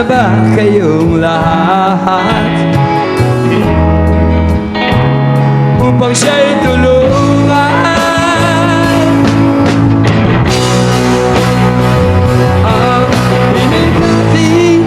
na ba kayong lahat upang siya'y tulungan? Ang himig natin.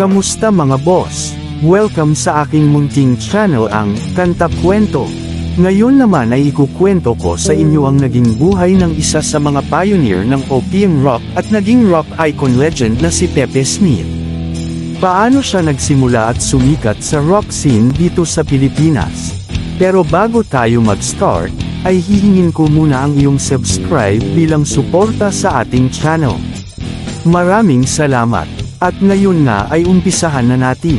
Kamusta mga boss? Welcome sa aking munting channel ang Kanta Kwento. Ngayon naman ay ikukwento ko sa inyo ang naging buhay ng isa sa mga pioneer ng OPM rock at naging rock icon legend na si Pepe Smith. Paano siya nagsimula at sumikat sa rock scene dito sa Pilipinas? Pero bago tayo mag-start, ay hihingin ko muna ang iyong subscribe bilang suporta sa ating channel. Maraming salamat. At ngayon nga ay umpisahan na natin.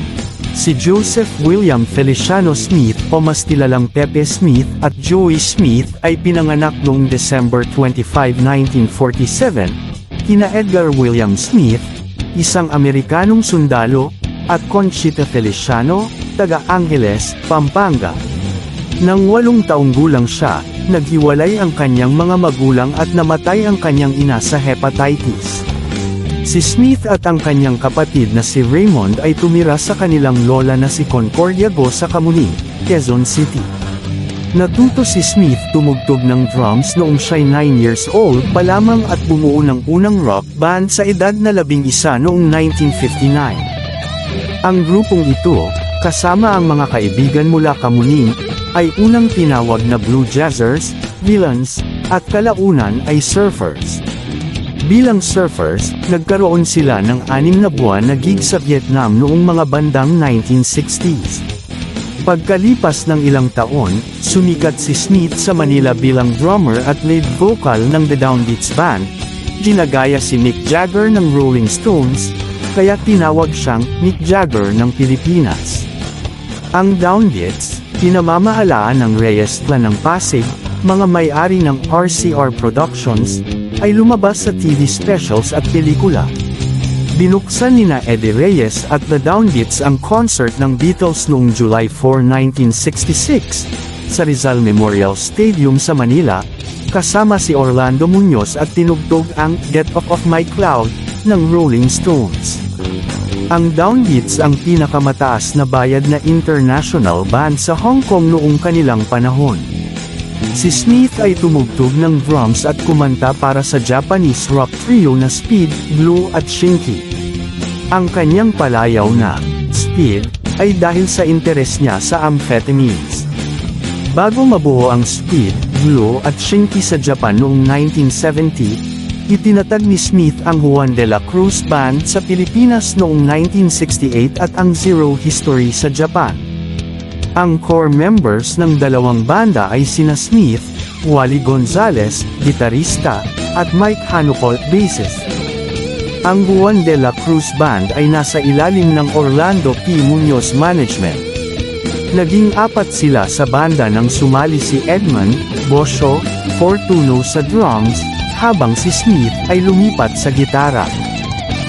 Si Joseph William Feliciano Smith o mas kilalang Pepe Smith at Joey Smith ay pinanganak noong December 25, 1947, kina Edgar William Smith, isang Amerikanong sundalo, at Conchita Feliciano, taga Angeles, Pampanga. Nang 8 taong gulang siya, naghiwalay ang kanyang mga magulang at namatay ang kanyang ina sa hepatitis. Si Smith at ang kanyang kapatid na si Raymond ay tumira sa kanilang lola na si Concordia Go sa Camuning, Quezon City. Natuto si Smith tumugtog ng drums noong siya'y 9 years old pa lamang at bumuo ng unang rock band sa edad na 11 noong 1959. Ang grupong ito, kasama ang mga kaibigan mula Camuning, ay unang tinawag na Blue Jazzers, Villains, at kalaunan ay Surfers. Bilang surfers, nagkaroon sila ng 6 na buwan na gig sa Vietnam noong mga bandang 1960s. Pagkalipas ng ilang taon, sumikat si Smith sa Manila bilang drummer at lead vocal ng The Downbeats Band. Ginagaya si Mick Jagger ng Rolling Stones, kaya tinawag siyang Mick Jagger ng Pilipinas. Ang Downbeats, pinamamahalaan ng Reyes Clan ng Pasig, mga may-ari ng RCR Productions, ay lumabas sa TV specials at pelikula. Binuksan nina Eddie Reyes at The Downbeats ang concert ng Beatles noong July 4, 1966, sa Rizal Memorial Stadium sa Manila, kasama si Orlando Muñoz at tinugtog ang Get Off My Cloud ng Rolling Stones. Ang Downbeats ang pinakamataas na bayad na international band sa Hong Kong noong kanilang panahon. Si Smith ay tumugtog ng drums at kumanta para sa Japanese rock trio na Speed, Blue at Shinki. Ang kanyang palayaw na Speed ay dahil sa interes niya sa amphetamines. Bago mabuo ang Speed, Blue at Shinki sa Japan noong 1970, itinatag ni Smith ang Juan de la Cruz Band sa Pilipinas noong 1968 at ang Zero History sa Japan. Ang core members ng dalawang banda ay sina Smith, Wally Gonzalez, gitarista, at Mike Hanupol, bassist. Ang Juan de la Cruz Band ay nasa ilalim ng Orlando P. Muñoz Management. Naging 4 sila sa banda nang sumali si Edmund Bosho Fortuno sa drums, habang si Smith ay lumipat sa gitara.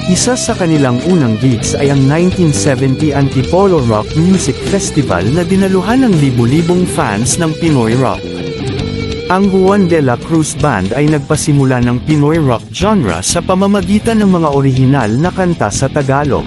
Isa sa kanilang unang gigs ay ang 1970 Antipolo Rock Music Festival na dinaluhan ng libu-libong fans ng Pinoy rock. Ang Juan de la Cruz Band ay nagpasimula ng Pinoy rock genre sa pamamagitan ng mga orihinal na kanta sa Tagalog.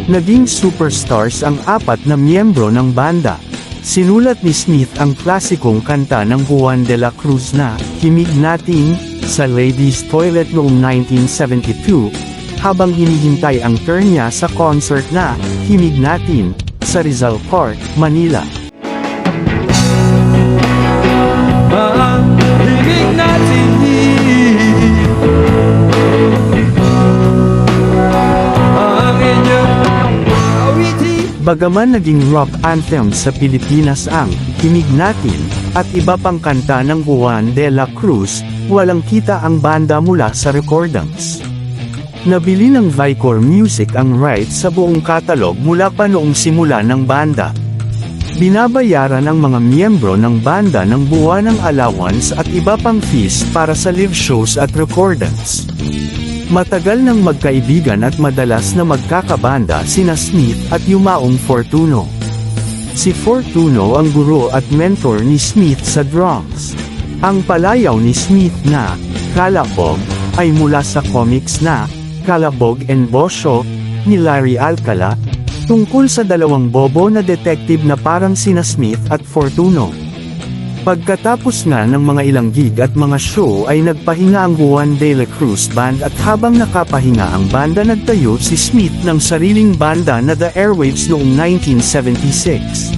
Naging superstars ang 4 na miyembro ng banda. Sinulat ni Smith ang klasikong kanta ng Juan de la Cruz na Himig Natin sa Ladies' Toilet noong 1972, habang hinihintay ang turn niya sa concert na Himig Natin sa Rizal Park, Manila. Himig natin. Bagaman naging rock anthem sa Pilipinas ang Himig Natin at iba pang kanta ng Juan de la Cruz, walang kita ang banda mula sa recordings. Nabili ng Vicor Music ang rights sa buong catalog mula pa noong simula ng banda. Binabayaran ang mga miyembro ng banda ng buwanang allowance at iba pang fees para sa live shows at recordings. Matagal nang magkaibigan at madalas na magkakabanda sina Smith at Yumaong Fortuno. Si Fortuno ang guro at mentor ni Smith sa drums. Ang palayaw ni Smith na Kalabog ay mula sa comics na Calabog and Bosho, ni Larry Alcala, tungkol sa dalawang bobo na detective na parang sina Smith at Fortuno. Pagkatapos nga ng mga ilang gig at mga show ay nagpahinga ang Juan de la Cruz Band at habang nakapahinga ang banda nagtayo si Smith ng sariling banda na The Airwaves noong 1976.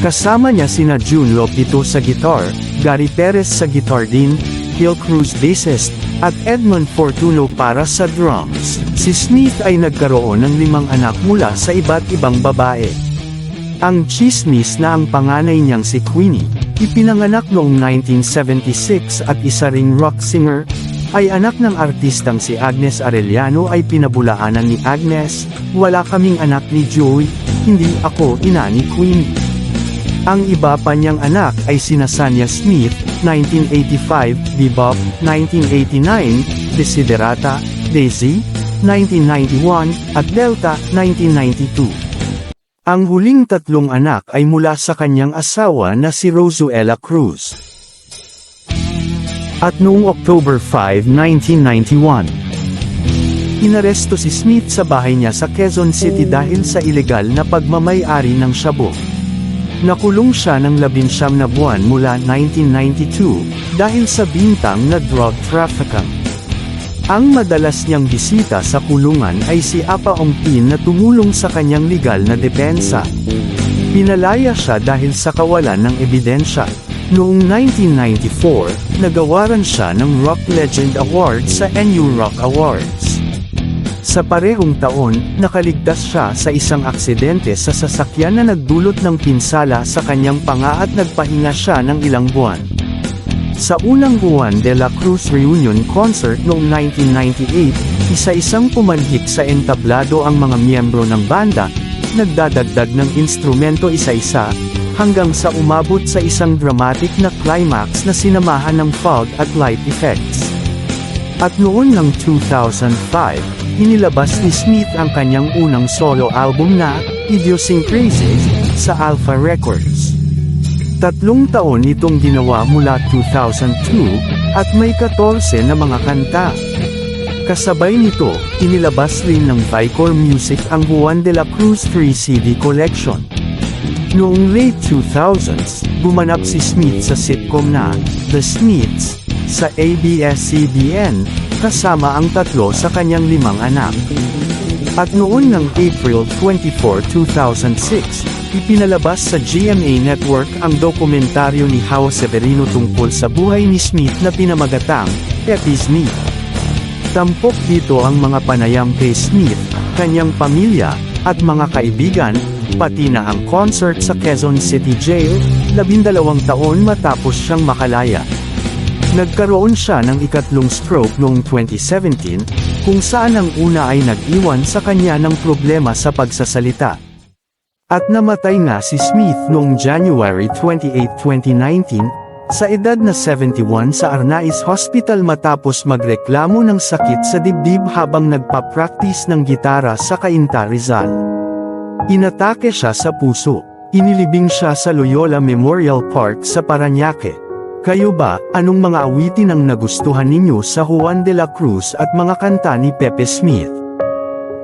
Kasama niya sina June Lopito sa guitar, Gary Perez sa guitar din, Gil Cruz bassist, at Edmond Fortuno para sa drums. Si Smith ay nagkaroon ng 5 anak mula sa iba't ibang babae. Ang chismis na ang panganay niyang si Queenie, ipinanganak noong 1976 at isa ring rock singer, ay anak ng artistang si Agnes Arellano ay pinabulaanan ni Agnes, "Wala kaming anak ni Joey, hindi ako ina ni Queenie." Ang iba pa niyang anak ay sina Sanya Smith, 1985, Bebop, 1989, Desiderata, Daisy, 1991, at Delta, 1992. Ang huling 3 anak ay mula sa kanyang asawa na si Rosuela Cruz. At noong October 5, 1991, inaresto si Smith sa bahay niya sa Quezon City dahil sa ilegal na pagmamay-ari ng shabu. Nakulong siya ng 19 na buwan mula 1992, dahil sa bintang na drug trafficking. Ang madalas niyang bisita sa kulungan ay si Apa Ongpin na tumulong sa kanyang legal na depensa. Pinalaya siya dahil sa kawalan ng ebidensya. Noong 1994, nagawaran siya ng Rock Legend Award sa NU Rock Awards. Sa parehong taon, nakaligtas siya sa isang aksidente sa sasakyan na nagdulot ng pinsala sa kanyang panga at nagpahinga siya ng ilang buwan. Sa unang Juan de la Cruz reunion concert noong 1998, isa-isang pumanhik sa entablado ang mga miyembro ng banda, nagdadagdag ng instrumento isa-isa, hanggang sa umabot sa isang dramatic na climax na sinamahan ng fog at light effects. At noon ng 2005, inilabas ni Smith ang kanyang unang solo album na Idiosyncrasies sa Alpha Records. 3 taon itong ginawa mula 2002, at may 14 na mga kanta. Kasabay nito, inilabas rin ng Vicor Music ang Juan de la Cruz 3 CD collection. Noong late 2000s, gumanap si Smith sa sitcom na The Smiths sa ABS-CBN, kasama ang 3 sa kanyang 5 anak. At noon ng April 24, 2006, ipinalabas sa GMA Network ang dokumentaryo ni Hao Severino tungkol sa buhay ni Smith na pinamagatang Pepe Smith. Tampok dito ang mga panayam kay Smith, kanyang pamilya, at mga kaibigan, pati na ang concert sa Quezon City Jail, 12 taon matapos siyang makalaya. Nagkaroon siya ng ikatlong stroke noong 2017, kung saan ang una ay nag-iwan sa kanya ng problema sa pagsasalita. At namatay nga si Smith noong January 28, 2019, sa edad na 71 sa Arnaiz Hospital matapos magreklamo ng sakit sa dibdib habang nagpa-practice ng gitara sa Cainta, Rizal. Inatake siya sa puso. Inilibing siya sa Loyola Memorial Park sa Parañaque. Kayo ba, anong mga awitin ang nagustuhan ninyo sa Juan de la Cruz at mga kanta ni Pepe Smith?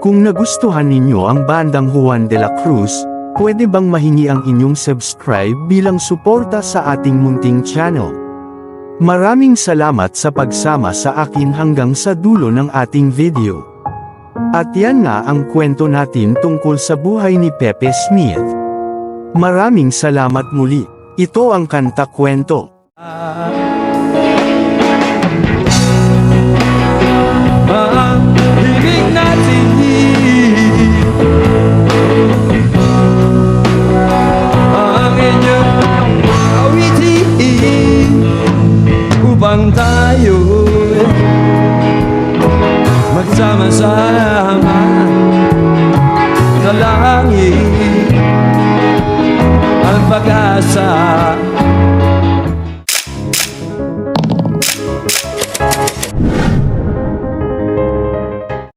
Kung nagustuhan ninyo ang bandang Juan de la Cruz, pwede bang mahingi ang inyong subscribe bilang suporta sa ating munting channel? Maraming salamat sa pagsama sa akin hanggang sa dulo ng ating video. At yan nga ang kwento natin tungkol sa buhay ni Pepe Smith. Maraming salamat muli. Ito ang kanta kwento. Ibig natin ang inyong awitin upang tayo magsama-sama sa langit ang pag-asa.